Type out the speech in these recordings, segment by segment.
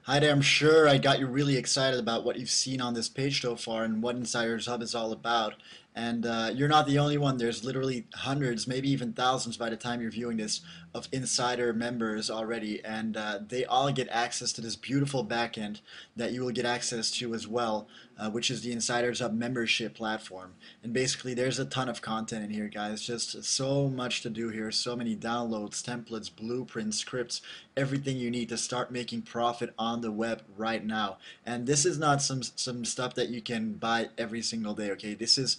Hi there, I'm sure I got you really excited about what you've seen on this page so far and what Insiders Hub is all about. And you're not the only one. There's literally hundreds, maybe even thousands by the time you're viewing this, of Insider members already. And they all get access to this beautiful backend that you will get access to as well, which is the Insiders Hub membership platform. And basically, there's a ton of content in here, guys. Just so much to do here. So many downloads, templates, blueprints, scripts, everything you need to start making profit on the web right now. And this is not some stuff that you can buy every single day, okay? This is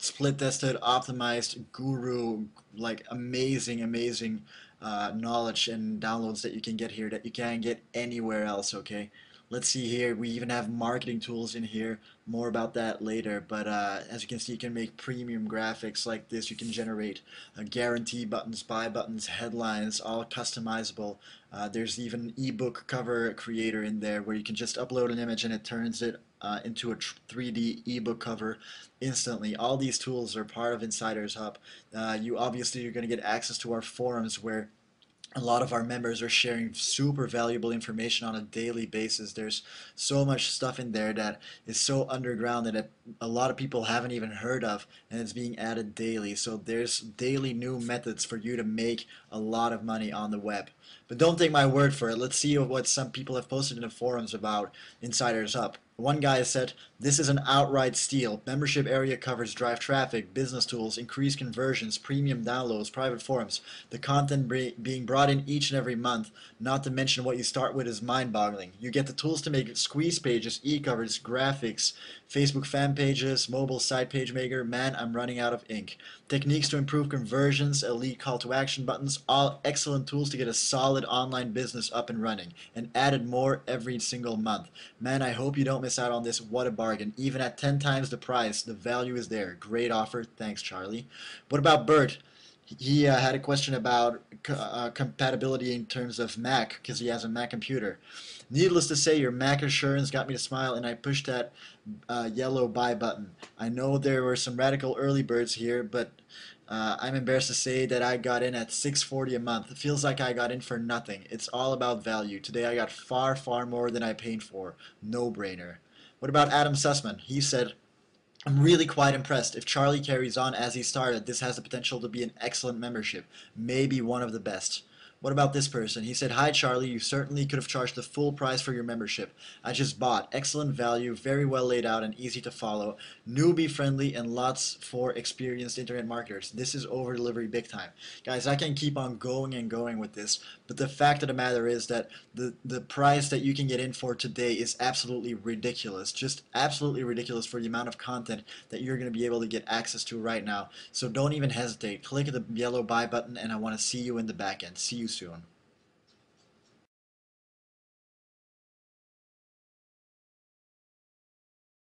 split tested, optimized, guru, like amazing knowledge and downloads that you can get here that you can't get anywhere else, okay? Let's see here. We even have marketing tools in here. More about that later. But as you can see, you can make premium graphics like this. You can generate guarantee buttons, buy buttons, headlines, all customizable. There's even an ebook cover creator in there where you can just upload an image and it turns it into a 3D ebook cover instantly. All these tools are part of Insiders Hub. You obviously are going to get access to our forums where a lot of our members are sharing super valuable information on a daily basis. There's so much stuff in there that is so underground that a lot of people haven't even heard of, and it's being added daily. So there's daily new methods for you to make a lot of money on the web. But don't take my word for it. Let's see what some people have posted in the forums about Insiders Hub. One guy said, "This is an outright steal. Membership area covers drive traffic, business tools, increase conversions, premium downloads, private forums. The content being brought in each and every month, not to mention what you start with, is mind-boggling. You get the tools to make squeeze pages, e-covers, graphics, Facebook fan pages, mobile site page maker. Man, I'm running out of ink. Techniques to improve conversions, elite call to action buttons, all excellent tools to get a solid online business up and running, and added more every single month. Man, I hope you don't miss out on this. What a bargain. Even at 10 times the price, the value is there. Great offer. Thanks, Charlie." What about Bert? He had a question about compatibility in terms of Mac because he has a Mac computer. "Needless to say, your Mac assurance got me to smile, and I pushed that yellow buy button. I know there were some radical early birds here, but I'm embarrassed to say that I got in at 640 a month. It feels like I got in for nothing. It's all about value. Today I got far more than I paid for. No brainer." What about Adam Sussman? He said, "I'm really quite impressed. If Charlie carries on as he started, this has the potential to be an excellent membership, maybe one of the best." What about this person? He said, "Hi Charlie, you certainly could have charged the full price for your membership. I just bought. Excellent value, very well laid out and easy to follow, newbie friendly and lots for experienced internet marketers. This is over delivery big time." Guys, I can keep on going and going with this, but the fact of the matter is that the price that you can get in for today is absolutely ridiculous. Just absolutely ridiculous for the amount of content that you're going to be able to get access to right now. So don't even hesitate. Click the yellow buy button and I want to see you in the back end. See you soon.